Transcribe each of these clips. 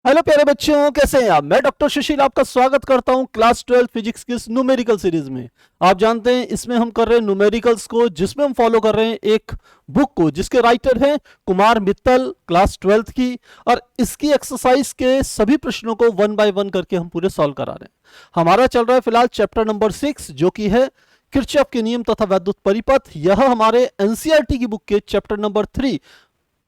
Hello प्यारे बच्चों, कैसे हैं आप। मैं डॉक्टर सुशील आपका स्वागत करता हूं क्लास 12 फिजिक्स की इस न्यूमेरिकल सीरीज में। आप जानते हैं इसमें हम कर रहे हैं न्यूमेरिकल्स को, जिसमें हम फॉलो कर रहे हैं एक बुक को जिसके राइटर हैं कुमार मित्तल, क्लास 12 की। और इसकी एक्सरसाइज के सभी प्रश्नों को वन बाय वन करके हम पूरे सॉल्व करा रहे हैं। हमारा चल रहा है फिलहाल चैप्टर नंबर 6, जो कि है किरचॉफ के नियम तथा वैद्युत परिपथ। यह हमारे एनसीईआरटी की बुक के चैप्टर नंबर 3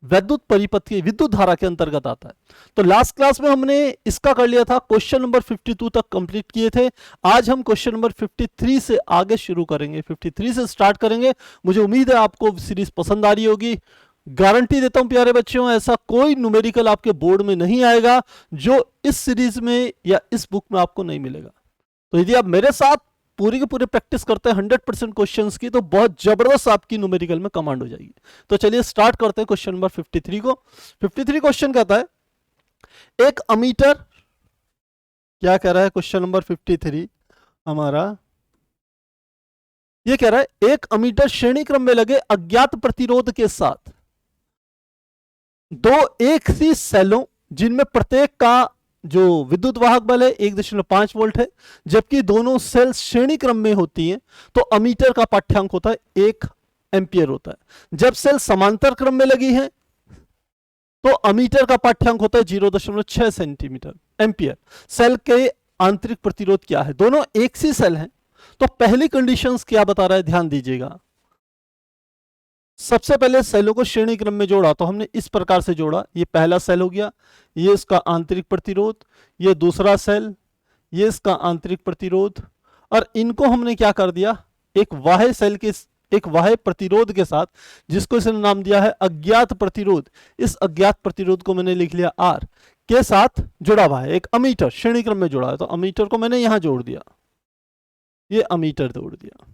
वैद्युत परिपथ की विद्युत धारा के अंतर्गत आता है। तो लास्ट क्लास में हमने इसका कर लिया था, क्वेश्चन नंबर 52 तक कंप्लीट किए थे। आज हम क्वेश्चन नंबर 53 से आगे शुरू करेंगे, 53 से स्टार्ट करेंगे। मुझे उम्मीद है आपको सीरीज पसंद आ रही होगी। गारंटी देता हूं प्यारे बच्चों, ऐसा कोई न्यूमेरिकल आपके बोर्ड में नहीं आएगा जो इस सीरीज में या इस बुक में आपको नहीं मिलेगा। तो यदि आप मेरे साथ पूरी के पूरे प्रैक्टिस करते हैं 100% क्वेश्चंस की, तो बहुत जबरदस्त आपकी न्यूमेरिकल में कमांड हो जाएगी। तो चलिए स्टार्ट करते हैं क्वेश्चन नंबर 53 को। 53 क्वेश्चन कहता है एक अमीटर, क्या कह रहा है क्वेश्चन नंबर 53 हमारा, ये कह रहा है एक अमीटर श्रेणी क्रम में लगे अज्ञात प्रतिरोध के साथ दो एक सी सेलों, जिनमें प्रत्येक का जो विद्युत वाहक बल है 1.5 वोल्ट है, जबकि दोनों सेल श्रेणी क्रम में होती हैं, तो अमीटर का पाठ्यांक होता है 1 एम्पियर होता है। जब सेल समांतर क्रम में लगी है तो अमीटर का पाठ्यांक होता है 0.6 सेंटीमीटर एम्पियर। सेल के आंतरिक प्रतिरोध क्या है, दोनों एक सी सेल हैं। तो पहली कंडीशंस क्या बता रहा है, ध्यान दीजिएगा। सबसे पहले सेलों को श्रेणी क्रम में जोड़ा, तो हमने इस प्रकार से जोड़ा। ये पहला सेल हो गया, ये इसका आंतरिक प्रतिरोध, ये दूसरा सेल, ये इसका आंतरिक प्रतिरोध, और इनको हमने क्या कर दिया, एक बाह्य सेल के एक बाह्य प्रतिरोध के साथ, जिसको इसने नाम दिया है अज्ञात प्रतिरोध, इस अज्ञात प्रतिरोध को मैंने लिख लिया आर के साथ जुड़ा हुआ है। एक अमीटर श्रेणी क्रम में जोड़ा है, तो अमीटर को मैंने यहां जोड़ दिया, ये अमीटर जोड़ दिया।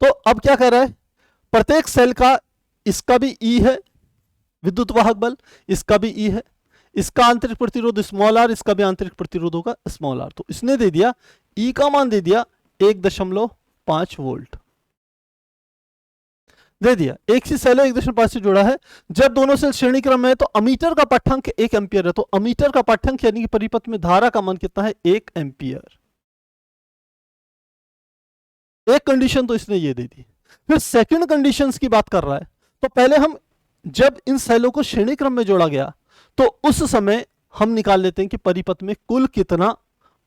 तो अब क्या कह रहा है, प्रत्येक सेल का, इसका भी ई है विद्युत वाहक बल, इसका भी ई है, इसका आंतरिक प्रतिरोध स्मॉल आर, इसका भी आंतरिक प्रतिरोध होगा स्मॉल आर। तो इसने दे दिया ई का मान दे दिया 1.5 वोल्ट दे दिया। एक सी सेल 1.5 से जुड़ा है। जब दोनों सेल श्रेणी क्रम में है तो अमीटर का पाठ्यांक 1 एम्पियर है। तो अमीटर का पाठ्यांक यानी कि परिपथ में धारा का मान कितना है, 1 एम्पियर। एक कंडीशन तो इसने ये दे दी। फिर सेकंड कंडीशंस की बात कर रहा है। तो पहले हम, जब इन सेलों को श्रेणी क्रम में जोड़ा गया तो उस समय हम निकाल लेते हैं कि परिपथ में कुल कितना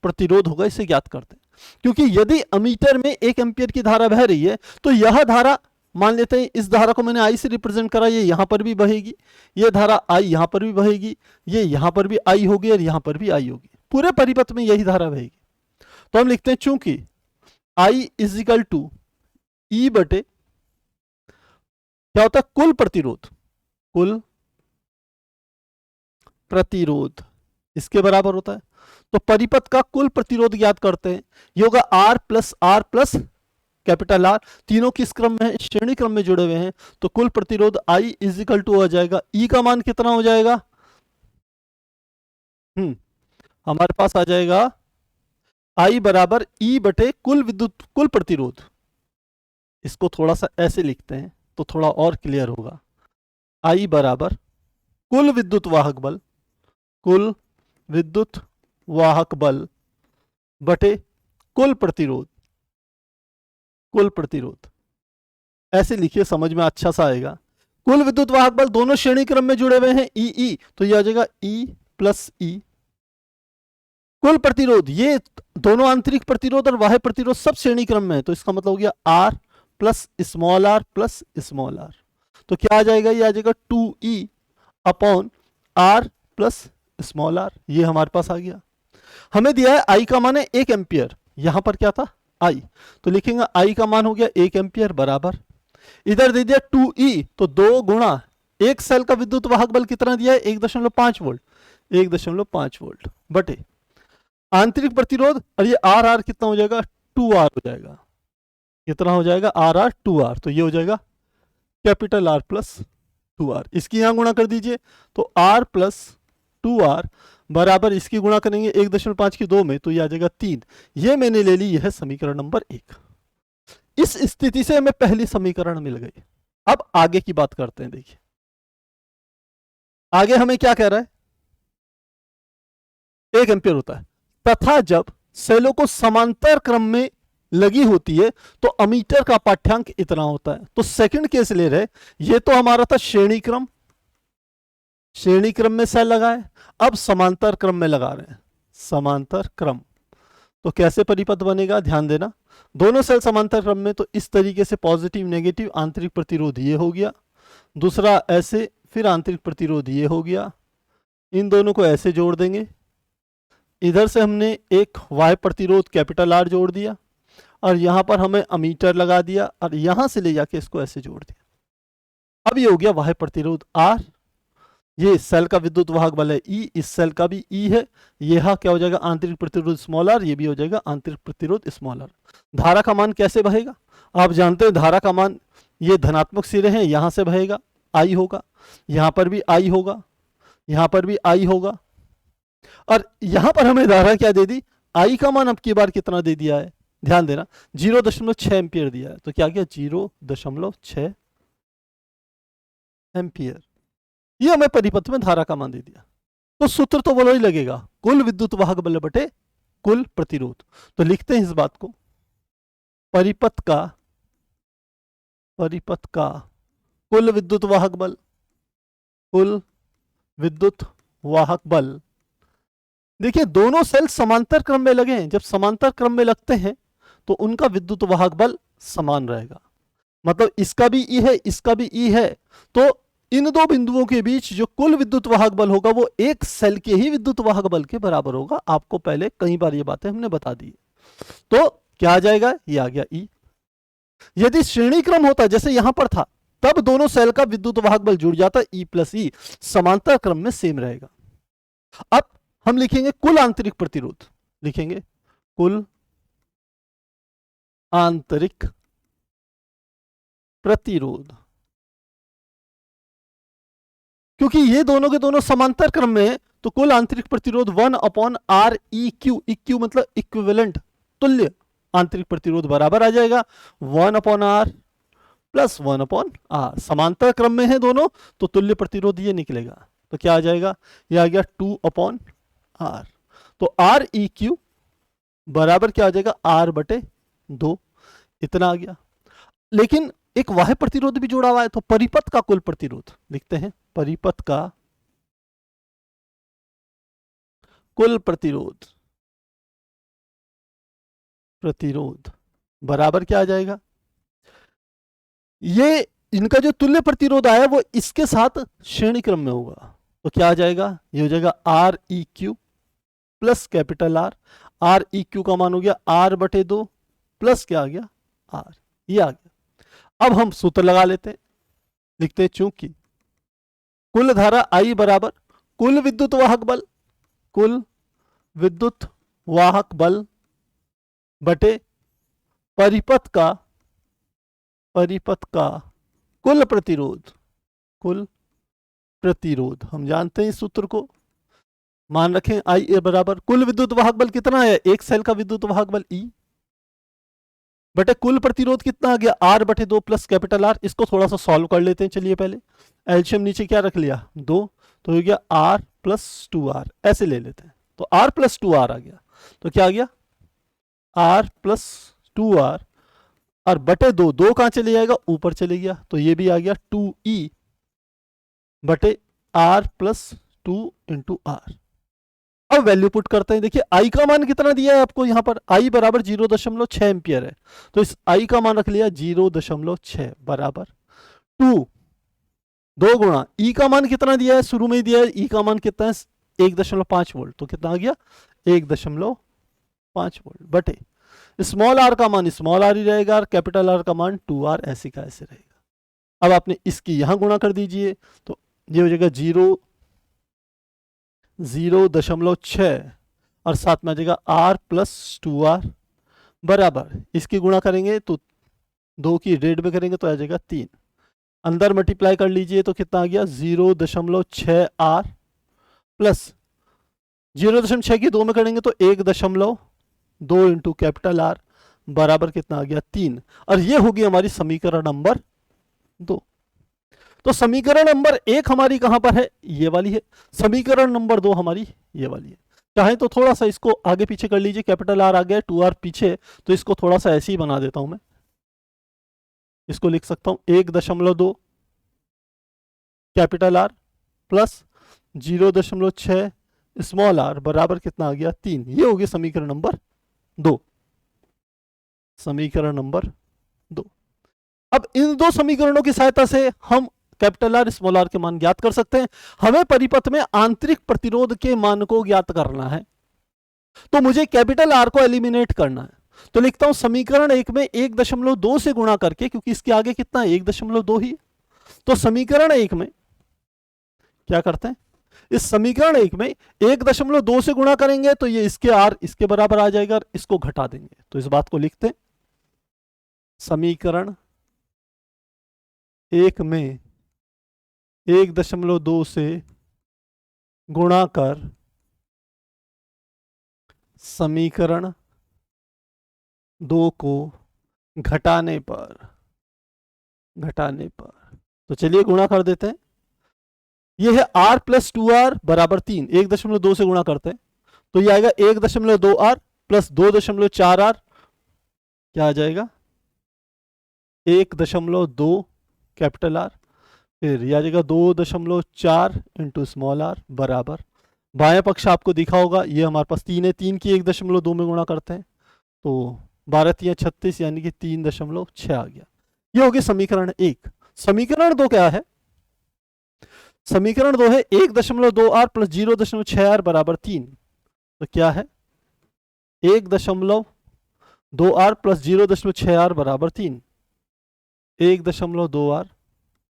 प्रतिरोध होगा, इसे ज्ञात करते हैं। क्योंकि यदि अमीटर में 1 एम्पियर की धारा बह रही है तो यह धारा, मान लेते हैं इस धारा को मैंने आई से रिप्रेजेंट करा, ये यहां पर भी बहेगी, ये धारा आई यहां पर भी बहेगी, ये यहां पर भी आई होगी और यहां पर भी आई होगी, पूरे परिपथ में यही धारा बहेगी। तो हम लिखते हैं चूंकि आई इजिकल टू ई बटे क्या होता है, कुल प्रतिरोध, कुल प्रतिरोध इसके बराबर होता है। तो परिपथ का कुल प्रतिरोध ज्ञात करते हैं, ये होगा आर प्लस कैपिटल आर। तीनों किस क्रम में है, श्रेणी क्रम में जुड़े हुए हैं। तो कुल प्रतिरोध आई इजिकल टू हो जाएगा, ई का मान कितना हो जाएगा, हमारे पास आ जाएगा आई बराबर ई बटे कुल विद्युत कुल प्रतिरोध। इसको थोड़ा सा ऐसे लिखते हैं तो थोड़ा और क्लियर होगा। आई बराबर कुल विद्युत वाहक बल, कुल विद्युत वाहक बल बटे कुल प्रतिरोध, कुल प्रतिरोध। ऐसे लिखिए, समझ में अच्छा सा आएगा। कुल विद्युत वाहक बल दोनों श्रेणी क्रम में जुड़े हुए हैं, ई तो ये आ जाएगा ई प्लस ई। कुल प्रतिरोध, ये दोनों आंतरिक प्रतिरोध और बाह्य प्रतिरोध सब श्रेणी क्रम में है, तो इसका मतलब हो गया आर प्लस स्मॉल आर। तो क्या आ जाएगा, ये आ जाएगा 2E upon R plus small R. ये हमारे पास आ गया। हमें दिया है आई का मान है 1 एम्पियर, यहां पर क्या था आई, तो लिखेंगे आई का मान हो गया 1 एम्पियर बराबर, इधर दे दिया 2E, तो 2 गुणा एक सेल का विद्युत वाहक बल कितना दिया है, 1.5 वोल्ट, 1.5 वोल्ट बटे आंतरिक प्रतिरोध, और ये आर आर कितना हो जाएगा, 2R हो जाएगा। कितना हो जाएगा, आर आर 2R, तो ये हो जाएगा कैपिटल आर प्लस 2R। इसकी यहां गुणा कर दीजिए, तो R प्लस 2R बराबर, इसकी गुणा करेंगे 1.5 की 2 में, तो ये आ जाएगा 3। ये मैंने ले ली, यह समीकरण नंबर 1। इस स्थिति से हमें पहली समीकरण मिल गई। अब आगे की बात करते हैं। देखिए आगे हमें क्या कह रहा है, 1 एम्पियर होता है। तथा जब सेलों को समांतर क्रम में लगी होती है तो अमीटर का पाठ्यांक इतना होता है। तो सेकंड केस ले रहे, ये तो हमारा था श्रेणी क्रम, श्रेणी क्रम में सेल लगाए, अब समांतर क्रम में लगा रहे हैं, समांतर क्रम। तो कैसे परिपथ बनेगा, ध्यान देना, दोनों सेल समांतर क्रम में, तो इस तरीके से पॉजिटिव नेगेटिव आंतरिक प्रतिरोध ये हो गया, दूसरा ऐसे, फिर आंतरिक प्रतिरोध ये हो गया, इन दोनों को ऐसे जोड़ देंगे, इधर से हमने एक वाय प्रतिरोध कैपिटल आर जोड़ दिया और यहां पर हमें अमीटर लगा दिया और यहां से ले जाके इसको ऐसे जोड़ दिया। अब ये हो गया वाय प्रतिरोध आर, ये सेल का विद्युत वाहक बल है ई, इस सेल का भी ई है, यह क्या हो जाएगा आंतरिक प्रतिरोध स्मॉल आर, ये भी हो जाएगा आंतरिक प्रतिरोध स्मॉल आर। धारा का मान कैसे बहेगा, आप जानते हैं धारा का मान, ये धनात्मक सिरे हैं, यहां से बहेगा आई होगा, यहां पर भी आई होगा, यहां पर भी आई होगा, और यहां पर हमें धारा क्या दे दी, आई का मान अब की बार कितना दे दिया है, ध्यान देना 0.6 एम्पियर दिया है, तो क्या किया 0.6 एम्पियर, ये हमें परिपथ में धारा का मान दे दिया। तो सूत्र तो बोलो ही लगेगा, कुल विद्युत वाहक बल बटे कुल प्रतिरोध। तो लिखते हैं इस बात को, परिपथ का कुल विद्युत वाहक बल, कुल विद्युत वाहक बल। देखिए दोनों सेल समांतर क्रम में लगे हैं, जब समांतर क्रम में लगते हैं तो उनका विद्युत वाहक बल समान रहेगा, मतलब इसका भी ई है, इसका भी ई है, तो इन दो बिंदुओं के बीच जो कुल विद्युत वाहक बल होगा वो एक सेल के ही विद्युत वाहक बल के बराबर होगा। आपको पहले कई बार ये बातें हमने बता दी। तो क्या आ जाएगा, ये आ गया ई। यदि श्रेणी क्रम होता जैसे यहां पर था, तब दोनों सेल का विद्युत वाहक बल जुड़ जाता, ई प्लस ई, समांतर क्रम में सेम रहेगा। अब हम लिखेंगे कुल आंतरिक प्रतिरोध, लिखेंगे कुल आंतरिक प्रतिरोध, क्योंकि ये दोनों के दोनों समांतर क्रम में है, तो कुल आंतरिक प्रतिरोध 1/r EQ, EQ मतलब इक्विवेलेंट, तुल्य आंतरिक प्रतिरोध बराबर आ जाएगा 1/r प्लस 1/r। समांतर क्रम में है दोनों, तो तुल्य प्रतिरोध ये निकलेगा, तो क्या आ जाएगा, ये आ गया 2/r। तो R EQ बराबर क्या आ जाएगा, R/2, इतना आ गया। लेकिन एक वाह्य प्रतिरोध भी जुड़ा हुआ है, तो परिपथ का कुल प्रतिरोध लिखते हैं, परिपथ का कुल प्रतिरोध बराबर क्या आ जाएगा, ये इनका जो तुल्य प्रतिरोध आया वो इसके साथ श्रेणी क्रम में होगा, तो क्या आ जाएगा, ये हो जाएगा R EQ plus capital R, R EQ का मान हो गया R/2 प्लस क्या आ गया R, ये आ गया। अब हम सूत्र लगा लेते हैं, लिखते हैं चूंकि कुल धारा I बराबर कुल विद्युत वाहक बल, कुल विद्युत वाहक बल बटे परिपथ का कुल प्रतिरोध, हम जानते हैं इस सूत्र को, मान रखें I बराबर कुल विद्युत वाहक बल कितना है, एक सेल का विद्युत वाहक बल E बटे कुल प्रतिरोध कितना आ गया R/2 प्लस कैपिटल R। इसको थोड़ा सा सॉल्व कर लेते हैं, चलिए पहले एलसीएम नीचे क्या रख लिया 2, तो हो गया R प्लस 2R, ऐसे ले लेते हैं, तो R प्लस 2R आ गया, तो क्या आ गया R प्लस 2R और बटे 2 कहां चले जाएगा, ऊपर चले गया, तो ये भी आ गया 2E बटे R प्लस 2 इंटू R। अब वैल्यू पुट करते हैं, देखिए I का मान कितना दिया है आपको, यहां पर I बराबर 0.6 एम्पियर है, तो इस I का मान रख लिया 0.6 बराबर 2 गुणा E का मान कितना दिया है, शुरू में ही दिया है, E का मान कितना है 1.5 वोल्ट, तो कितना आ गया 1.5 वोल्ट बटे स्मॉल r का मान स्मॉल r ही रहेगा और कैपिटल R का मान 2R, ऐसे का ऐसे रहेगा। अब आपने इसकी यहां गुणा कर दीजिए, तो ये हो जाएगा 0.6 और साथ में आ जाएगा R प्लस 2R बराबर, इसकी गुणा करेंगे तो 2 की 1.5 में करेंगे तो आ जाएगा 3, अंदर मल्टीप्लाई कर लीजिए तो कितना आ गया 0.6R प्लस 0.6 की 2 में करेंगे तो 1.2 इंटू कैपिटल R बराबर कितना आ गया 3, और ये होगी हमारी समीकरण नंबर 2। तो समीकरण नंबर 1 हमारी कहां पर है, ये वाली है, समीकरण नंबर 2 हमारी ये वाली है। चाहे तो थोड़ा सा इसको आगे पीछे कर लीजिए, कैपिटल आर आगे 2R पीछे, तो इसको थोड़ा सा ऐसे ही बना देता हूं मैं। इसको लिख सकता हूं 1.2 capital R plus 0.6 small R बराबर कितना आ गया 3। ये हो गया समीकरण नंबर 2। समीकरण नंबर 2। अब इन दो समीकरणों की सहायता से हम कैपिटल आर स्मॉल आर के मान ज्ञात कर सकते हैं। हमें परिपथ में आंतरिक प्रतिरोध के मान को ज्ञात करना है, तो मुझे कैपिटल आर को एलिमिनेट करना है। तो लिखता हूं समीकरण 1 में 1.2 से गुणा करके, क्योंकि इसके आगे कितना है 1.2 ही, तो समीकरण 1 में क्या करते हैं, इस समीकरण 1 में 1.2 से गुणा करेंगे तो ये इसके आर इसके बराबर आ जाएगा, और इसको घटा देंगे। तो इस बात को लिखते हैं समीकरण 1 में 1.2 से गुणा कर समीकरण 2 को घटाने पर तो चलिए गुणा कर देते हैं। ये है r प्लस 2r बराबर 3, 1.2 से गुणा करते हैं तो ये आएगा 1.2r प्लस 2.4r, क्या आ जाएगा 1.2 कैपिटल आर, फिर यह आ जाएगा 2.4 इंटू स्मॉल आर बराबर, बाएं पक्ष आपको दिखा होगा ये हमारे पास 3 है, 3 की 1.2 में गुणा करते हैं तो 12 × 36 यानी कि 3.6 आ गया। ये हो गया समीकरण 1। समीकरण 2 क्या है, समीकरण 2 है 1.2r प्लस 0.6r बराबर 3। तो क्या है 1.2r प्लस 0.6r बराबर 3, 1.2r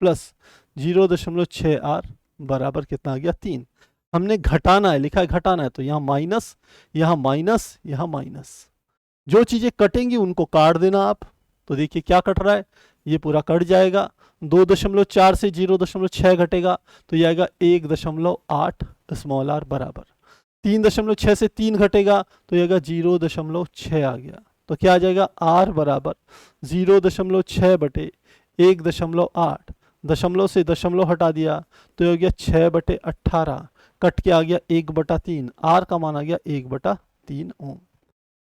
प्लस 0.6r बराबर कितना आ गया 3। हमने घटाना है, लिखा है घटाना है, तो यहाँ माइनस, यहाँ माइनस, यहाँ माइनस, जो चीजें कटेंगी उनको काट देना आप। तो देखिए क्या कट रहा है, ये पूरा कट जाएगा, 2.4 से 0.6 घटेगा तो ये आएगा 1.8 स्मॉल आर बराबर, 3.6 से 3 घटेगा तो ये आएगा 0.6 आ गया। तो क्या आ जाएगा r बराबर 0.6 बटे 1.8, दशमलव से दशमलव हटा दिया तो ये हो गया 6/18, कट के आ गया 1/3, r का मान आ गया 1/3 ओम।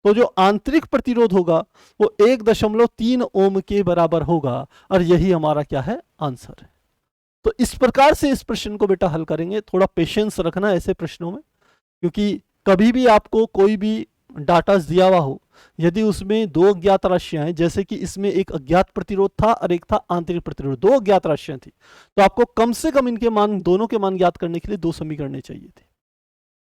तो जो आंतरिक प्रतिरोध होगा वो 1.3 ओम के बराबर होगा, और यही हमारा क्या है आंसर है। तो इस प्रकार से इस प्रश्न को बेटा हल करेंगे। थोड़ा पेशेंस रखना ऐसे प्रश्नों में, क्योंकि कभी भी आपको कोई भी डाटा दिया हुआ हो, यदि उसमें दो अज्ञात राशियां हैं, जैसे कि इसमें एक अज्ञात प्रतिरोध था और एक था आंतरिक प्रतिरोध, दो अज्ञात राशियां थी, तो आपको कम से कम इनके मान, दोनों के मान ज्ञात करने के लिए 2 समीकरण चाहिए थे।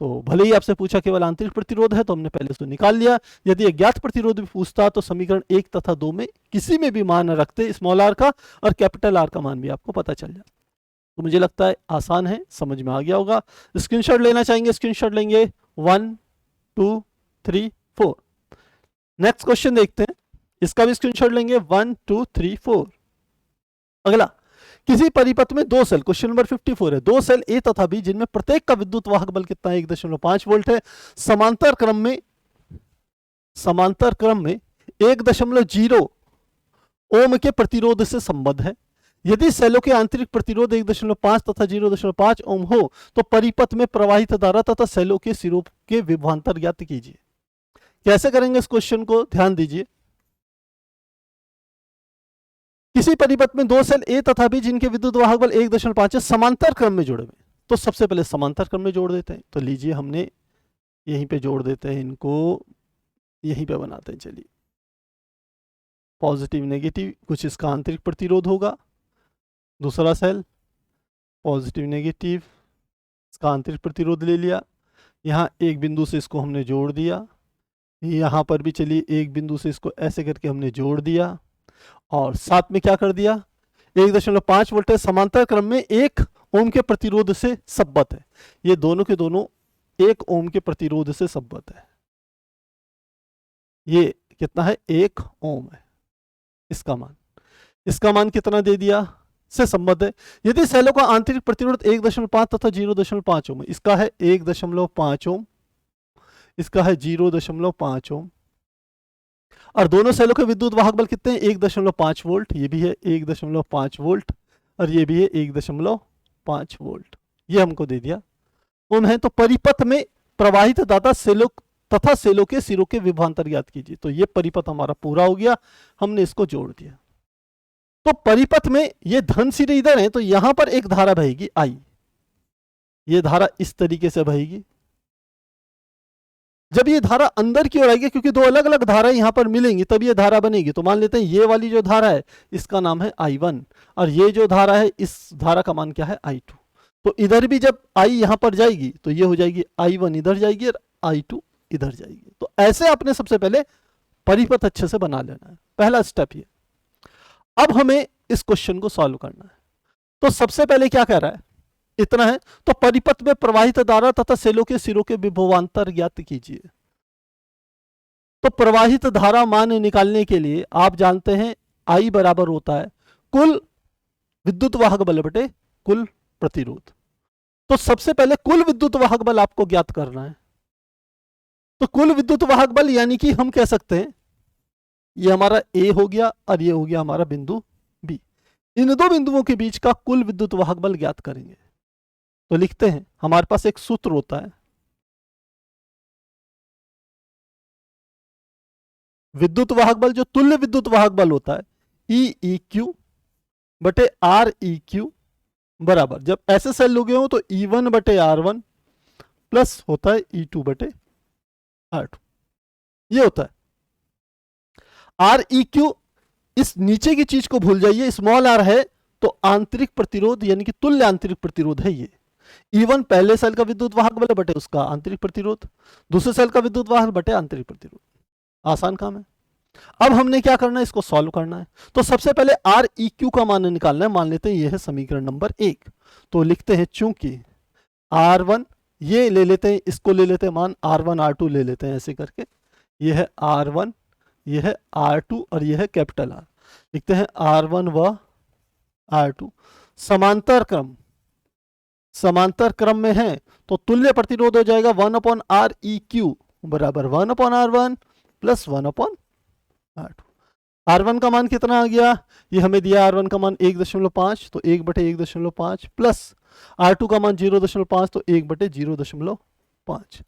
तो भले ही आपसे पूछा केवल आंतरिक प्रतिरोध है तो हमने पहले उसको निकाल लिया। यदि अज्ञात प्रतिरोध भी पूछता तो समीकरण 1 तथा 2 में किसी में भी मान रखते स्मॉल आर का, और कैपिटल आर का मान भी आपको पता चल जाता। तो मुझे लगता है आसान है, समझ में आ गया होगा। स्क्रीनशॉट लेना चाहेंगे स्क्रीनशॉट लेंगे, 1 2 3 4। नेक्स्ट क्वेश्चन देखते हैं, इसका भी स्क्रीनशॉट लेंगे, 1 2 3 4। अगला, किसी परिपथ में दो सेल, क्वेश्चन नंबर 54 है, दो सेल ए तथा बी जिनमें प्रत्येक का विद्युत वाहक बल कितना है 1.5 वोल्ट है, समांतर क्रम में 1.0 ओम के प्रतिरोध से संबद्ध है। यदि सेलों के आंतरिक प्रतिरोध 1.5 तथा 0.5 ओम हो तो परिपथ में प्रवाहित धारा तथा सेलों के सिरों के विभवांतर ज्ञात कीजिए। कैसे करेंगे इस क्वेश्चन को, ध्यान दीजिए। किसी परिपथ में दो सेल ए तथा बी जिनके विद्युत वाहक बल 1.5 समांतर क्रम में जुड़े हुए, तो सबसे पहले समांतर क्रम में जोड़ देते हैं। तो लीजिए हमने यहीं पे जोड़ देते हैं, इनको यहीं पे बनाते हैं। चलिए, पॉजिटिव नेगेटिव, कुछ इसका आंतरिक प्रतिरोध होगा, दूसरा सेल पॉजिटिव नेगेटिव, इसका आंतरिक प्रतिरोध ले लिया, यहाँ एक बिंदु से इसको हमने जोड़ दिया, यहाँ पर भी चलिए एक बिंदु से इसको ऐसे करके हमने जोड़ दिया, और साथ में क्या कर दिया 1.5 वोल्ट है, समांतर क्रम में 1 ओम के प्रतिरोध से संबद्ध है। ये दोनों के दोनों 1 ओम के प्रतिरोध से संबद्ध है। ये कितना है 1 ओम है, इसका मान कितना दे दिया से संबद्ध है। यदि सेलों का आंतरिक प्रतिरोध 1.5 तथा 0.5 ओम, इसका है 1.5 ओम, इसका है 0.5 ओम, और दोनों सेलों के विद्युत वाहक बल कितने हैं 1.5 वोल्ट, ये भी है 1.5 वोल्ट और ये भी है 1.5 वोल्ट, ये हमको दे दिया ओम है। तो परिपथ में प्रवाहित तथा सेलों के सिरों के विभवांतर ज्ञात कीजिए। तो ये परिपथ हमारा पूरा हो गया, हमने इसको जोड़ दिया। तो परिपथ में ये धन सिर इधर है, तो यहां पर एक धारा बहेगी आई, ये धारा इस तरीके से बहेगी। जब ये धारा अंदर की ओर आएगी, क्योंकि दो अलग अलग धाराएं यहां पर मिलेंगी तब ये धारा बनेगी, तो मान लेते हैं ये वाली जो धारा है इसका नाम है I1 और ये जो धारा है इस धारा का मान क्या है I2। तो इधर भी जब I यहां पर जाएगी तो ये हो जाएगी I1 इधर जाएगी और I2 इधर जाएगी। तो ऐसे आपने सबसे पहले परिपथ अच्छे से बना लेना है, पहला स्टेप ये। अब हमें इस क्वेश्चन को सॉल्व करना है। तो सबसे पहले क्या कह रहा है, इतना है, तो परिपथ में प्रवाहित धारा तथा सेलों के सिरों के विभवांतर ज्ञात कीजिए। तो प्रवाहित धारा मान निकालने के लिए आप जानते हैं I बराबर होता है कुल विद्युत वाहक बल बटे कुल प्रतिरोध। तो सबसे पहले कुल विद्युत वाहक बल आपको ज्ञात करना है। तो कुल विद्युत वाहक बल यानी कि हम कह सकते हैं ये हमारा A हो गया और ये हो गया हमारा बिंदु B। इन दो बिंदुओं के बीच का कुल विद्युत वाहक बल ज्ञात करेंगे। तो लिखते हैं, हमारे पास एक सूत्र होता है, विद्युत वाहक बल जो तुल्य विद्युत वाहक बल होता है EEQ बटे REQ बराबर, जब ऐसे सेल लोगे हो तो E1 बटे R1 प्लस होता है E2 बटे R2, ये होता है। REQ, इस नीचे की चीज को भूल जाइए, स्मॉल r है तो आंतरिक प्रतिरोध यानी कि तुल्य आंतरिक प्रतिरोध है ये। E1 पहले सेल का विद्युत वाहक बल बटे उसका आंतरिक प्रतिरोध, दूसरे सेल का विद्युत वाहक बटे आंतरिक प्रतिरोध। आसान काम है। अब हमने क्या करना है, इसको सॉल्व करना है। तो सबसे पहले REQ का मान निकालना है। मान लेते हैं यह है समीकरण नंबर 1। तो लिखते हैं चूंकि R1 ये ले लेते हैं, इसको ले लेते हैं मान R1 R2 ले लेते हैं ऐसे करके, यह है R1 यह है R2 और यह है कैपिटल R। लिखते हैं R1 व R2 समांतर क्रम में है, तो तुल्य प्रतिरोध हो जाएगा 1/REQ बराबर 1/R1 प्लस 1/R2। R1 का मान कितना आ गया, ये हमें दिया R1 का मान 1.5, तो 1/1.5 प्लस R2 का मान 0.5, तो 1/0.5।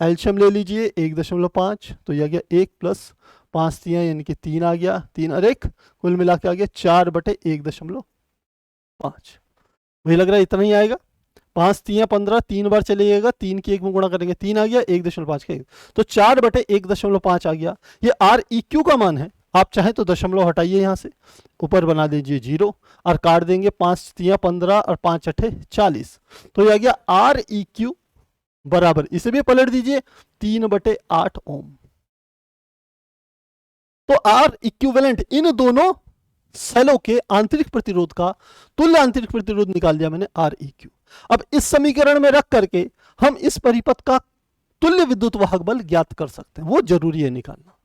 एलसीएम ले लीजिए 1.5, तो यह आ गया 1 प्लस 5 तियां यानी कि 3 आ गया, 3 और 1 कुल मिला के आ गया 4/1.5। वही लग रहा है इतना ही आएगा। 5 तियां 15, 3 बार चलेगा, 3 की 1 में गुणा करेंगे 3 आ गया, 1.5 का 1, तो 4/1.5 आ गया। ये REQ का मान है। आप चाहें तो दशमलव हटाइए यहाँ से, ऊपर बना दीजिए 0 और काट देंगे 5 तियां 15 और 5 अठे 40, तो ये आ गया REQ बराबर, इसे भी पलट दीजिए 3/8 ओम। तो R इक्विवेलेंट इन दोनों सेलों के आंतरिक प्रतिरोध का तुल्य आंतरिक प्रतिरोध निकाल दिया मैंने REQ। अब इस समीकरण में रख करके हम इस परिपथ का तुल्य विद्युत वाहक बल ज्ञात कर सकते हैं, वो जरूरी है निकालना।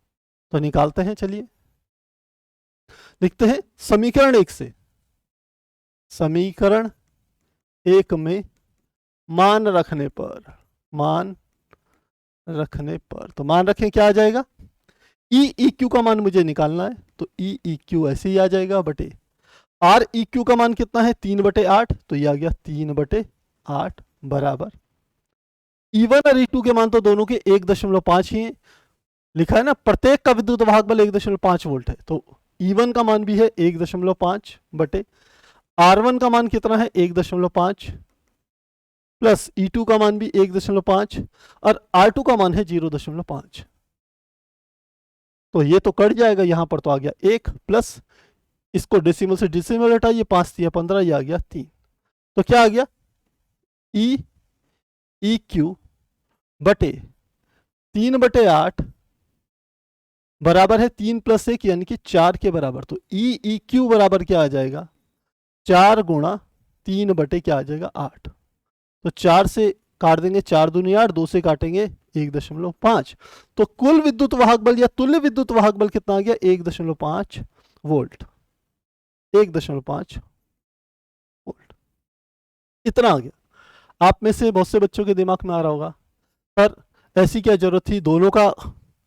तो निकालते हैं, चलिए लिखते हैं समीकरण 1 से। समीकरण 1 में मान रखने पर तो मान रखें क्या आ जाएगा, EEQ का मान मुझे निकालना है, तो EEQ ऐसे ही आ जाएगा बटे REQ का मान कितना है 3/8, तो ये आ गया 3/8 बराबर E1 और E2 के मान तो दोनों के 1.5 ही है, लिखा है ना प्रत्येक का विद्युत वाहक बल 1.5 वोल्ट है, तो E1 का मान भी है 1.5 बटे R1 का मान कितना है 1.5 प्लस E2 का मान भी 1.5 और R2 का मान है 0.5। तो ये तो कट जाएगा, यहां पर तो आ गया 1 प्लस इसको डेसिमल से डेसिमल हटाइए, 5 तिया 15, ये आ गया 3। तो क्या आ गया EEQ बटे 3/8 बराबर है 3 + 1 यानी कि 4 के बराबर। तो EEQ बराबर क्या आ जाएगा 4 गुणा 3 बटे क्या आ जाएगा 8। तो 4 से काट देंगे 4 दूनी 8, 2 से काटेंगे 1.5, तो कुल विद्युत वाहक बल या तुल्य विद्युत वाहक बल कितना आ गया 1.5 वोल्ट। 1.5 वोल्ट इतना आ गया। आप में से बहुत से बच्चों के दिमाग में आ रहा होगा सर ऐसी क्या जरूरत थी, दोनों का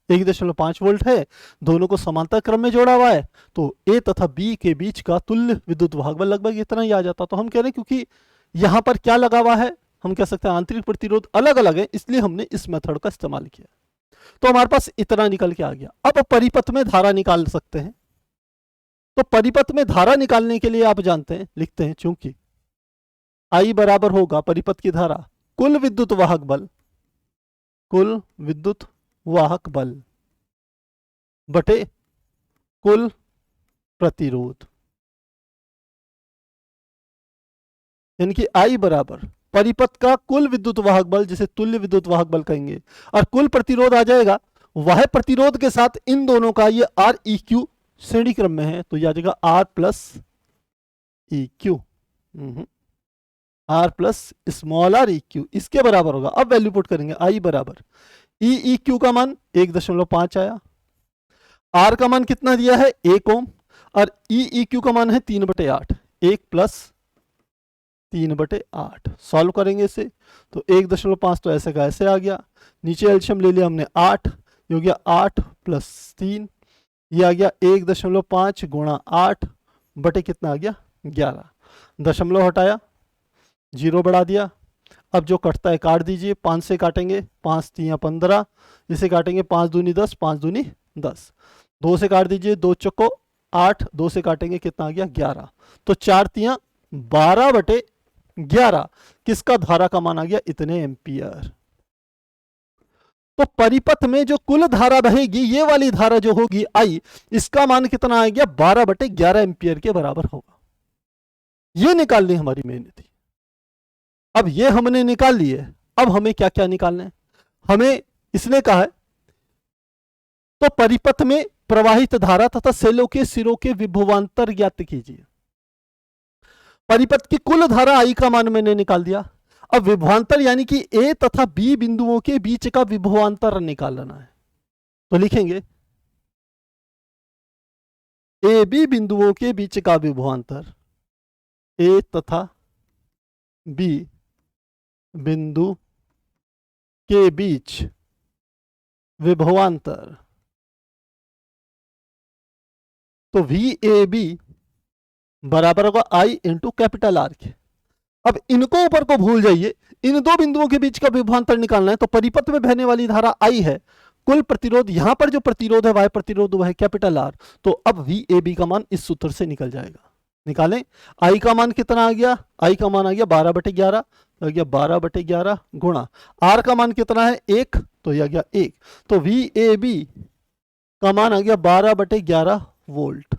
1.5 वोल्ट है, दोनों को समांतर क्रम में जोड़ा हुआ है, तो A तथा B के बीच का तुल्य विद्युत वाहक बल लगभग इतना ही आ जाता। तो हम कह रहे हैं क्योंकि यहां पर क्या लगा हुआ है हम कह सकते हैं आंतरिक प्रतिरोध अलग अलग है, इसलिए हमने इस मेथड का इस्तेमाल किया। तो हमारे पास इतना निकल के आ गया। अब परिपथ में धारा निकाल सकते हैं। तो परिपथ में धारा निकालने के लिए आप जानते हैं, लिखते हैं, चूंकि I बराबर होगा परिपथ की धारा कुल विद्युत वाहक बल, कुल विद्युत वाहक बल बटे कुल प्रतिरोध, यानी कि I बराबर परिपथ का कुल विद्युत वाहक बल, जिसे तुल्य विद्युत वाहक बल कहेंगे, और कुल प्रतिरोध आ जाएगा वह प्रतिरोध के साथ इन दोनों का ये आर ई क्यू श्रेणी क्रम में है, तो यह आ जाएगा R plus E Q, R plus small R E Q, इसके बराबर होगा। अब वैल्यू पुट करेंगे, आई बराबर ई क्यू का मान 1.5 आया, आर का मान कितना दिया है 1 ओम, और ई क्यू का मान है 3/8, 1 प्लस 3/8। सॉल्व करेंगे इसे तो 1.5 तो ऐसे का ऐसे आ गया, नीचे एलसीएम ले लिया हमने 8, ये हो गया 8 प्लस 3, ये आ गया 1.5 गुणा 8 बटे कितना आ गया 11, दशमलव हटाया 0 बढ़ा दिया। अब जो कटता है काट दीजिए, 5 से काटेंगे 5 3 15, इसे काटेंगे 5 दूनी 10, 5 दूनी 10, 2 से काट दीजिए 2 चौको 8, 2 से काटेंगे कितना आ गया 11, तो 4 3 12/11 किसका धारा का मान आ गया इतने एम्पियर। तो परिपथ में जो कुल धारा बहेगी, ये वाली धारा जो होगी आई, इसका मान कितना आ गया 12/11 एम्पियर के बराबर होगा। ये निकालनी हमारी मेहनत थी। अब ये हमने निकाल लिए, अब हमें क्या क्या निकालना है, हमें इसने कहा है तो परिपथ में प्रवाहित धारा तथा सेलों के सिरों के विभवांतर ज्ञात कीजिए। परिपथ की कुल धारा आई का मान मैंने निकाल दिया। अब विभवांतर यानी कि ए तथा बी बिंदुओं के बीच का विभवांतर निकालना है, तो लिखेंगे ए बी बिंदुओं के बीच का विभवांतर, ए तथा बी बिंदु के बीच विभवांतर, तो वी ए बी बराबर होगा आई इंटू कैपिटल आर के। अब इनको ऊपर को भूल जाइए, इन दो बिंदुओं के बीच का विभवांतर निकालना है, तो परिपथ में बहने वाली धारा आई है, कुल प्रतिरोध, यहां पर जो प्रतिरोध है वह प्रतिरोध वह है कैपिटल आर, तो अब वी ए बी का मान इस सूत्र से निकल जाएगा। निकालें, आई का मान कितना आ गया, आई का मान आ गया 12/11, तो आ गया 12/11 गुणा आर का मान कितना है 1, तो यह आ गया 1, तो वी ए बी का मान आ गया 12/11 वोल्ट।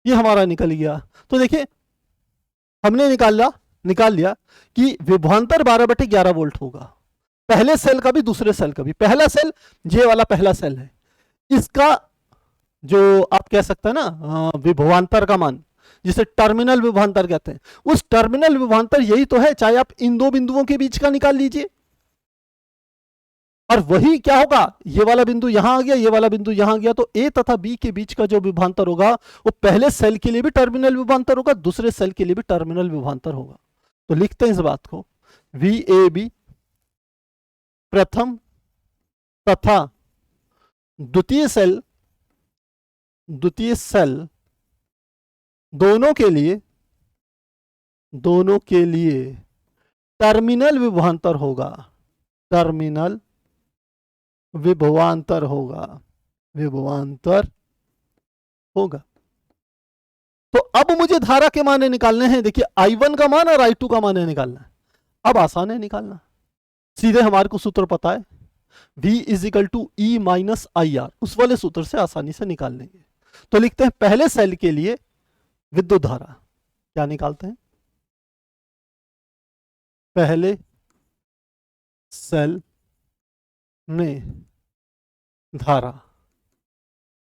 ये हमारा निकल गया। तो देखिए हमने निकाल लिया कि विभवांतर 12/11 वोल्ट होगा, पहले सेल का भी दूसरे सेल का भी। पहला सेल जे वाला पहला सेल है, इसका जो आप कह सकते हैं ना विभवांतर का मान, जिसे टर्मिनल विभवांतर कहते हैं, उस टर्मिनल विभवांतर यही तो है, चाहे आप इन दो बिंदुओं के बीच का निकाल लीजिए, और वही क्या होगा, ये वाला बिंदु यहां आ गया, ये वाला बिंदु यहां गया, तो ए तथा बी के बीच का जो विभवांतर होगा वो पहले सेल के लिए भी टर्मिनल विभवांतर होगा, दूसरे सेल के लिए भी टर्मिनल विभवांतर होगा। तो लिखते हैं इस बात को, वी ए बी प्रथम तथा द्वितीय सेल दोनों के लिए टर्मिनल विभवांतर होगा, टर्मिनल विभवांतर होगा। तो अब मुझे धारा के मान निकालने हैं। देखिए I1 का मान और I2 का मान निकालना है। अब आसान है निकालना, सीधे हमारे को सूत्र पता है, V = E - IR, उस वाले सूत्र से आसानी से निकाल लेंगे। तो लिखते हैं पहले सेल के लिए विद्युत धारा, क्या निकालते हैं, पहले सेल में धारा,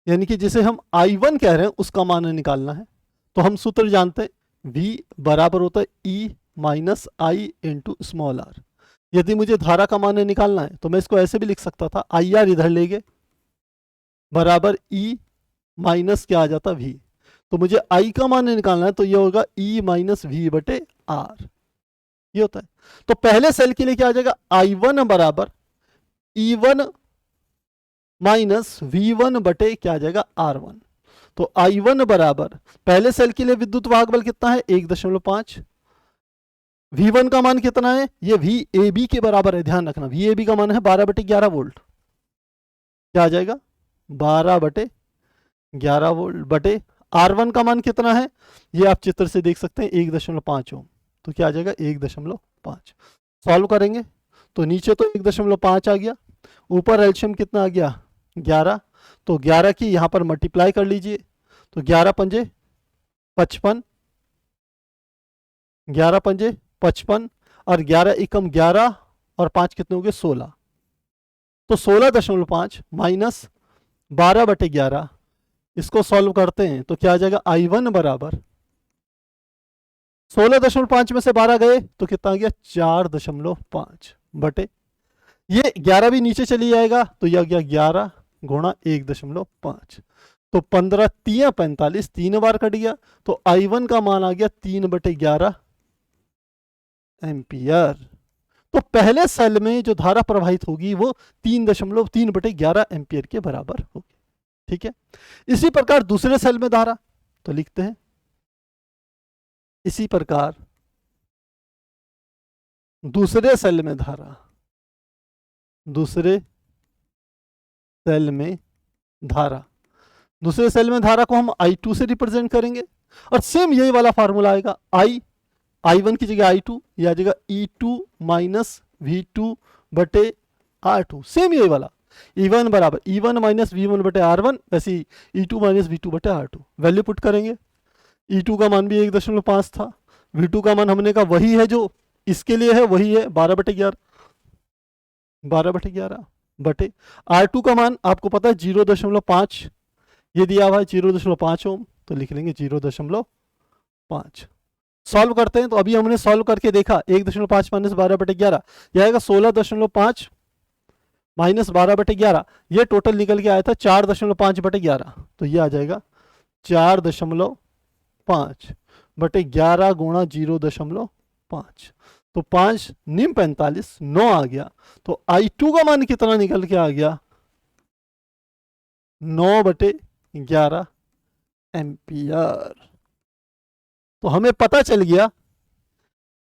यानी कि जिसे हम I1 कह रहे हैं उसका मान निकालना है। तो हम सूत्र जानते हैं, V बराबर होता है E - I into small r। यदि मुझे धारा का मान निकालना है तो मैं इसको ऐसे भी लिख सकता था, IR इधर ले गए बराबर E माइनस क्या आ जाता V। तो मुझे I का मान निकालना है तो ये होगा E - V/R, ये होता है। तो पहले सेल के लिए क्या आ जाएगा, I1 बराबर E1 माइनस V1 बटे क्या आ जाएगा R1। तो I1 बराबर पहले सेल के लिए विद्युत वाहक बल कितना है 1.5, V1 का मान कितना है, ये VAB के बराबर है, ध्यान रखना VAB का मान है 12/11 वोल्ट। क्या आ जाएगा 12/11 वोल्ट बटे R1 का मान कितना है, ये आप चित्र से देख सकते हैं 1.5 ओम। तो क्या आ जाएगा 1.5। सॉल्व करेंगे तो नीचे तो 1.5 आ गया, ऊपर एलसीएम कितना आ गया 11, तो 11 की यहाँ पर मल्टीप्लाई कर लीजिए, तो 11 पंजे 55, 11 पंजे 55 और 11 एकम 11 और 5 कितने हो गए 16, तो 16.5 माइनस 12/11, इसको सॉल्व करते हैं तो क्या आ जाएगा I1 बराबर 16.5 में से 12 गए तो कितना आ गया 4.5 बटे, ये 11 भी नीचे चली जाएगा तो यह गया 11 गुणा 1.5, तो 15 3 45, 3 बार कट गया, तो I1 का मान आ गया 3/11 एम्पियर। तो पहले सेल में जो धारा प्रवाहित होगी वो 3.3/11 एम्पियर के बराबर होगी। ठीक है, इसी प्रकार दूसरे सेल में धारा, तो लिखते हैं इसी प्रकार दूसरे सेल में धारा, दूसरे सेल में धारा, दूसरे सेल में धारा को हम I2 से रिप्रेजेंट करेंगे, और सेम यही वाला फॉर्मूला आएगा, I1 की जगह I2, ये आ जाएगा E2 माइनस V2 बटे R2, सेम यही वाला E1 बराबर E1 माइनस V1 बटे R1, वैसे ही E2 माइनस V2 बटे R2, वैल्यू पुट करेंगे। E2 का मान भी 1.5 था, V2 का मान हमने कहा वही है जो इसके लिए है, वही है 12/11 बटे R2 का मान आपको पता है 0.5, ये दिया हुआ है 0.5 ओम, तो लिख लेंगे 0.5। सॉल्व करते हैं, तो अभी हमने सॉल्व करके देखा 1.5 माइनस 12/11, यह आएगा 16.5 माइनस 12/11, ये टोटल निकल के आया था 4.5/11, तो ये आ जाएगा 4.5/11 गुणा 0.5, तो 5 निम 45 9 आ गया, तो I2 का मान कितना निकल के आ गया 9/11 एम्पियर। तो हमें पता चल गया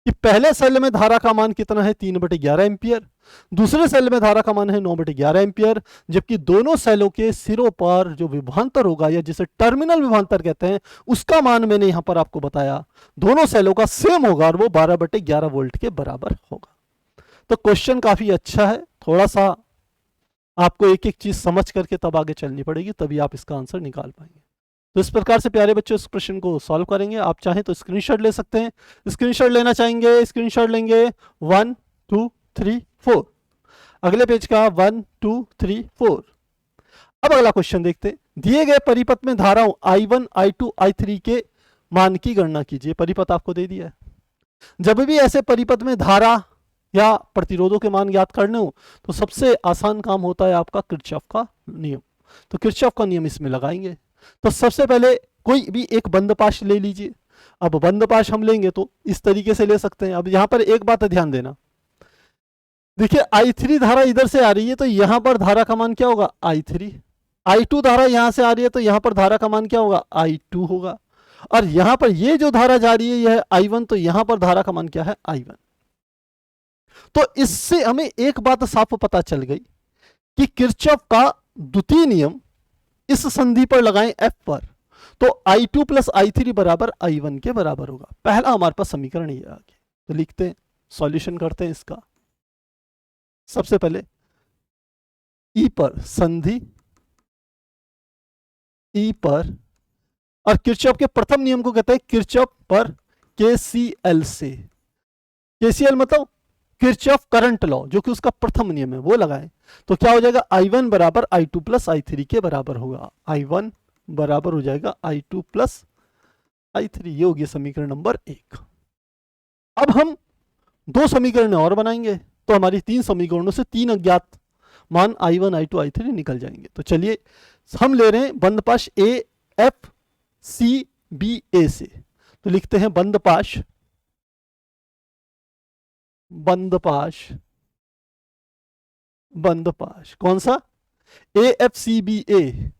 कि पहले सेल में धारा का मान कितना है 3/11 एम्पियर, दूसरे सेल में धारा का मान है 9/11 एम्पियर, जबकि दोनों सेलों के सिरों पर जो विभवांतर होगा या जिसे टर्मिनल विभवांतर कहते हैं उसका मान मैंने यहां पर आपको बताया, दोनों सेलों का सेम होगा और वो 12/11 वोल्ट के बराबर होगा। तो क्वेश्चन काफी अच्छा है, थोड़ा सा आपको एक एक चीज समझ करके तब आगे चलनी पड़ेगी, तभी आप इसका आंसर निकाल पाएंगे। तो इस प्रकार से प्यारे बच्चों इस प्रश्न को सॉल्व करेंगे। आप चाहें तो स्क्रीनशॉट ले सकते हैं, स्क्रीनशॉट लेना चाहेंगे स्क्रीनशॉट लेंगे 1 2 3 4, अगले पेज का 1 2 3 4। अब अगला क्वेश्चन देखते हैं, दिए गए परिपथ में धाराओं I1 I2 I3 के मान की गणना कीजिए। परिपथ आपको दे दिया है, जब भी ऐसे परिपथ में धारा या प्रतिरोधों के मान ज्ञात करने हो तो सबसे आसान काम होता है आपका किरचॉफ का नियम। तो किरचॉफ का नियम इसमें लगाएंगे। तो सबसे पहले कोई भी एक बंदपाश ले लीजिए। अब बंदपाश हम लेंगे तो इस तरीके से ले सकते हैं। अब यहां पर एक बात ध्यान देना, देखिए I3 धारा इधर से आ रही है तो यहां पर धारा का मान क्या होगा I3, I2 धारा यहां से आ रही है तो यहां पर धारा का मान क्या होगा I2 होगा, और यहां पर ये जो धारा जा रही है यह है I1, तो यहां पर धारा का मान क्या है I1। तो इससे हमें एक बात साफ पता चल गई कि किरचॉफ का द्वितीय नियम इस संधि पर लगाएं F पर, तो I2 प्लस I3 बराबर I1 के बराबर होगा। पहला हमारे पास समीकरण ये आ गया, तो लिखते हैं सॉल्यूशन करते हैं इसका। सबसे पहले E पर संधि E पर, और किरचॉफ के प्रथम नियम को कहते हैं किरचॉफ पर KCL से। KCL मतलब किरचॉफ करंट लॉ, जो कि उसका प्रथम नियम है, वो लगाएं तो क्या हो जाएगा I1 बराबर I2 प्लस I3 के बराबर होगा। I1 बराबर हो जाएगा I2 प्लस I3, ये होगी समीकरण नंबर 1। अब हम दो समीकरण और बनाएंगे तो हमारी तीन समीकरणों से तीन अज्ञात मान I1 I2 I3 निकल जाएंगे। तो चलिए हम ले रहे हैं बंदपाश AFCBA से, तो लिखते हैं बंदपाश कौन सा AFCBA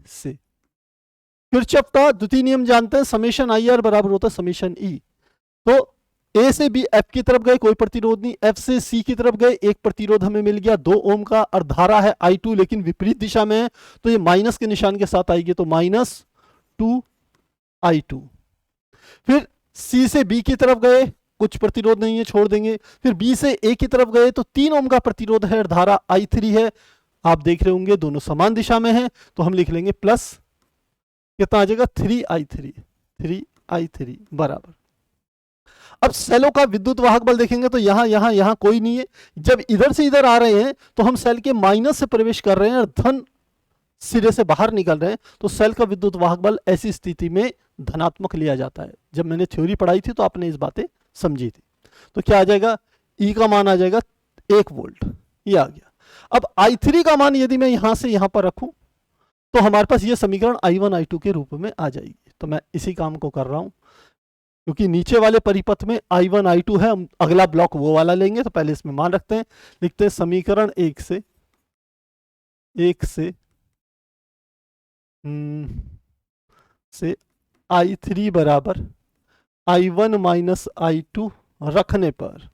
से। किरचॉफ का द्वितीय नियम जानते हैं, समेशन आई आर बराबर होता है समेशन ई। तो ए से बी एफ की तरफ गए कोई प्रतिरोध नहीं, एफ से सी की तरफ गए एक प्रतिरोध हमें मिल गया 2 ओम का, और धारा है I2 लेकिन विपरीत दिशा में है तो ये माइनस के निशान के साथ आएगी, तो -2I2। फिर सी से बी की तरफ गए कुछ प्रतिरोध नहीं है, छोड़ देंगे। फिर बी से ए की तरफ गए तो 3 ओम का प्रतिरोध है, धारा I3 है। आप देख रहे होंगे दोनों समान दिशा में है, तो हम लिख लेंगे प्लस कितना आ जाएगा 3I3 बराबर। अब सेलों का विद्युत वाहक बल देखेंगे तो यहां कोई नहीं है। जब इधर से इधर आ रहे हैं तो हम सेल के माइनस से प्रवेश कर रहे हैं और धन सिरे से बाहर निकल रहे हैं, तो सेल का विद्युत वाहक बल ऐसी स्थिति में धनात्मक लिया जाता है। जब मैंने थ्योरी पढ़ाई थी तो आपने इस बातें समझी थी। तो क्या आ जाएगा, ई का मान आ जाएगा 1 वोल्ट, ये आ गया। अब I3 का मान यदि मैं यहां से यहां पर रखूं तो हमारे पास ये समीकरण I1 I2 के रूप में आ जाएगी। तो मैं इसी काम को कर रहा हूं, क्योंकि नीचे वाले परिपथ में I1 I2 है, हम अगला ब्लॉक वो वाला लेंगे, तो पहले इसमें मान रखते हैं। लिखते हैं समीकरण 1 से I3 बराबर I1 माइनस I2 रखने पर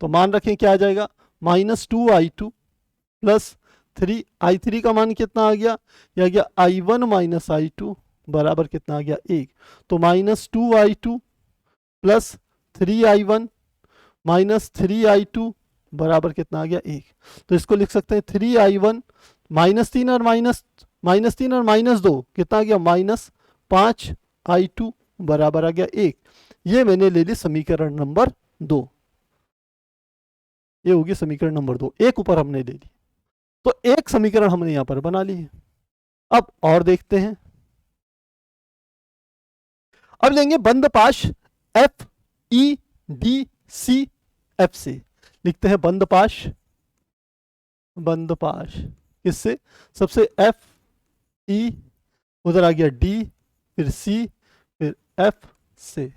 तो मान रखें क्या आ जाएगा, -2I2 प्लस 3I3 का मान कितना आ गया, यह आ गया I1 माइनस I2 बराबर कितना आ गया 1। तो -2I2 plus 3I1 minus 3I2 बराबर कितना आ गया 1। तो इसको लिख सकते हैं 3I1 -3 और -2 कितना आ गया -5I2 बराबर आ गया 1। ये मैंने ले ली समीकरण नंबर 2, ये होगी समीकरण नंबर 2। एक ऊपर हमने ले ली, तो एक समीकरण हमने यहां पर बना ली है। अब और देखते हैं, अब लेंगे बंद पाश FEDCF से। लिखते हैं बंद पाश किससे, सबसे FE, उधर आ गया D, फिर C, फिर F से।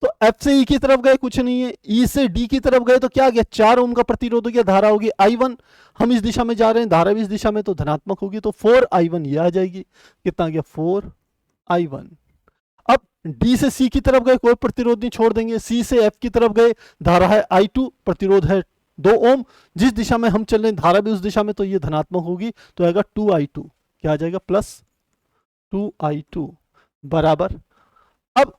तो F से E की तरफ गए कुछ नहीं है, E से D की तरफ गए तो क्या आ गया 4 ओम का प्रतिरोध हो गया, धारा होगी I1, हम इस दिशा में जा रहे हैं, धारा भी इस दिशा में तो धनात्मक होगी, तो 4I1 ये आ जाएगी। कितना आ गया 4I1। अब D से C की तरफ गए कोई प्रतिरोध नहीं, छोड़ देंगे। C से F की तरफ गए, धारा है I2, प्रतिरोध है 2 ओम, जिस दिशा में हम चल रहे हैं धारा भी उस दिशा में, तो ये धनात्मक होगी, तो आएगा 2I2। क्या आ जाएगा प्लस 2I2 बराबर। अब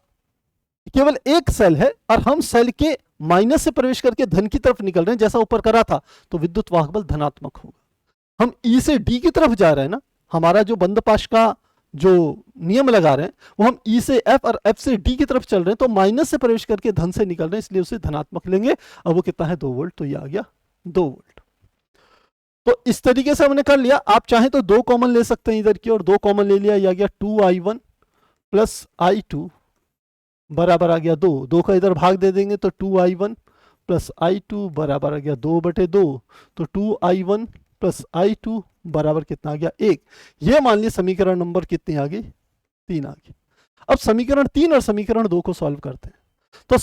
केवल एक सेल है और हम सेल के माइनस से प्रवेश करके धन की तरफ निकल रहे हैं, जैसा ऊपर करा था, तो विद्युत वाहक बल धनात्मक होगा। हम E से D की तरफ जा रहे हैं ना, हमारा जो बंद पाश का जो नियम लगा रहे हैं वो हम E से F और F से D की तरफ चल रहे हैं, तो माइनस से प्रवेश करके धन से निकल रहे हैं, इसलिए उसे धनात्मक लेंगे। अब वो कितना है 2 वोल्ट, तो ये आ गया 2 वोल्ट। तो इस तरीके से हमने कर लिया। आप चाहें तो 2 कॉमन ले सकते हैं इधर की, और 2 कॉमन ले लिया, ये आ गया 2I1 प्लस I2 बराबर आ गया 2 का इधर भाग दे देंगे तो 2I1 प्लस I2 बराबर आ गया 2/2, तो 2I1 प्लस I2 बराबर कितना आ गया 1। ये मान लिया समीकरण नंबर कितनी आ गई, 3 आ गई। अब समीकरण 3 और समीकरण 2 को सॉल्व करते हैं। तो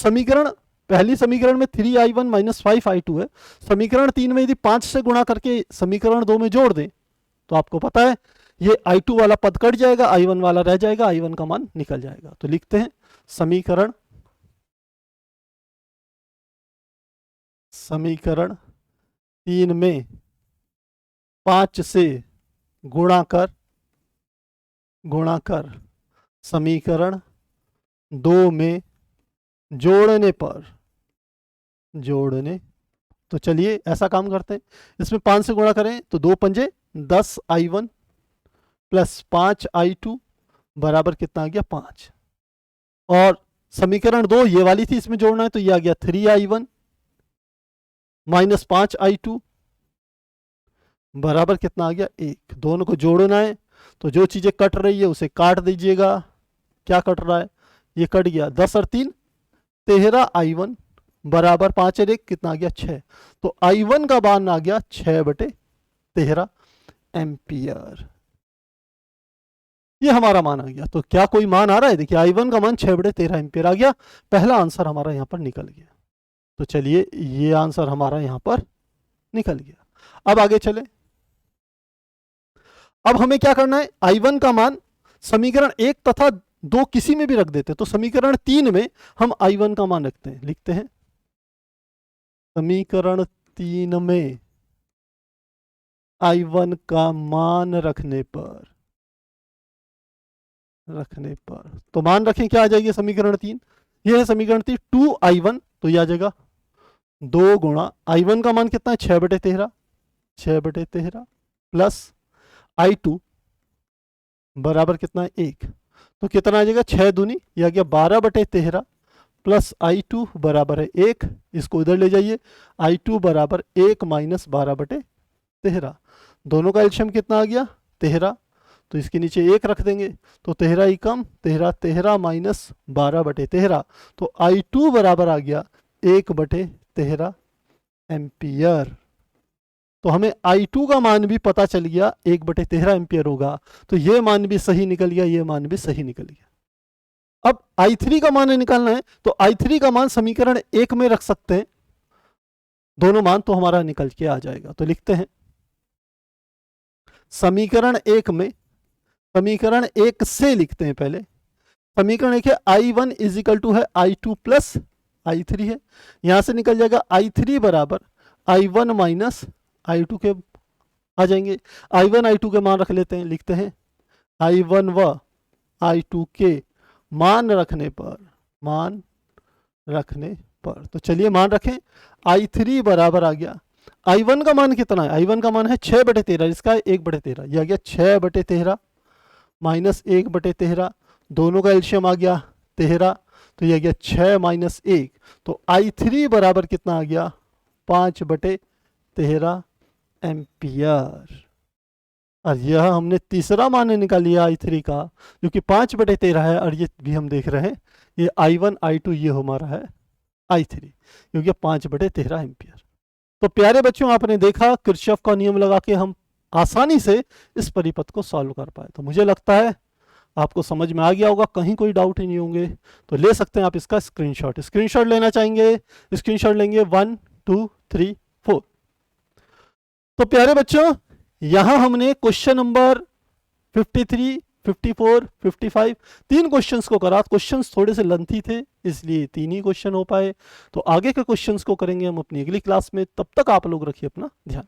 पहली समीकरण में 3I1 माइनस 5I2 है, समीकरण 3 में यदि 5 से गुणा करके समीकरण 2 में जोड़ दें तो आपको पता है ये I2 वाला पद कट जाएगा, I1 वाला रह जाएगा, I1 का मान निकल जाएगा। तो लिखते हैं समीकरण 3 में 5 से गुणा कर समीकरण 2 में जोड़ने तो चलिए ऐसा काम करते हैं, इसमें 5 से गुणा करें तो 2 पंजे 10I1 प्लस 5I2 बराबर कितना आ गया 5। और समीकरण 2 ये वाली थी, इसमें जोड़ना है, तो ये आ गया 3I1 माइनस 5I2 बराबर कितना आ गया 1। दोनों को जोड़ना है तो जो चीजें कट रही है उसे काट दीजिएगा। क्या कट रहा है, ये कट गया, 10 और 3 13I1 बराबर 5 और 1 कितना आ गया 6। तो I1 का मान आ गया 6/13 एम्पियर। ये हमारा मान आ गया। तो क्या कोई मान आ रहा है, देखिए I1 का मान 6/13 एम्पियर आ गया। पहला आंसर हमारा यहां पर निकल गया। तो चलिए ये आंसर हमारा यहां पर निकल गया। अब आगे चले। अब हमें क्या करना है, I1 का मान समीकरण 1 तथा 2 किसी में भी रख देते हैं, तो समीकरण 3 में हम I1 का मान रखते हैं, लिखते हैं समीकरण 3 में I1 का मान रखने पर तो मान रखें, क्या आ जाएगी समीकरण 3, ये है समीकरण 3, 2I1, तो ये आ जाएगा 2 गुणा I1 का मान कितना है 6/13 प्लस I2 बराबर कितना है 1, तो कितना आ जाएगा 6 दूनी, यह आ गया 12/13 प्लस I2 बराबर है 1, इसको इधर ले जाइए, I2 बराबर 1 माइनस 12/13, दोनों का एलसीएम कितना आ गया 13, तो इसके नीचे 1 रख देंगे, तो 13 ही कम 13 माइनस 12/13, तो I2 बराबर आ गया 1/13 एम्पियर। तो हमें I2 का मान भी पता चल गया 1/13 एम्पियर होगा, तो ये मान भी सही निकल गया, ये मान भी सही निकल गया। अब I3 का मान निकालना है, तो I3 का मान समीकरण 1 में रख सकते हैं, दोनों मान तो हमारा निकल के आ जाएगा, तो लिखते हैं समीकरण 1 में, समीकरण 1 से लिखते हैं पहले, समीकरण 1 है I1 इज इक्वल टू है I2 प्लस I3 है, यहां से निकल जाएगा I3 बराबर I1 माइनस I2 के आ जाएंगे, I1 I2 के मान रख लेते हैं, लिखते हैं I1 व I2 के मान रखने पर, तो चलिए मान रखें, I3 बराबर आ गया, I1 का मान कितना है, I1 का मान है 6/13, इसका है 1/13, यह आ गया 6/13 माइनस 1/13, दोनों का एलसीएम आ गया 13, तो यह आ गया 6 माइनस 1, तो I3 बराबर कितना आ गया 5/13 एम्पियर। और यह हमने तीसरा मान निकाल लिया I3 का, जो कि 5/13 है, और ये भी हम देख रहे हैं ये I1 I2 ये हमारा है I3, क्योंकि 5/13 एम्पियर। तो प्यारे बच्चों, आपने देखा किरचॉफ का नियम लगा के हम आसानी से इस परिपथ को सॉल्व कर पाए, तो मुझे लगता है आपको समझ में आ गया होगा, कहीं कोई डाउट ही नहीं होंगे, तो ले सकते हैं आप इसका स्क्रीनशॉट लेना चाहेंगे, स्क्रीनशॉट लेंगे 1 2 3 4। तो प्यारे बच्चों, यहां हमने क्वेश्चन नंबर 53, 54, 55 तीन क्वेश्चंस को करा। क्वेश्चंस थोड़े से लेंथी थे, इसलिए 3 ही क्वेश्चन हो पाए, तो आगे के क्वेश्चंस को करेंगे हम अपनी अगली क्लास में। तब तक आप लोग रखिए अपना ध्यान।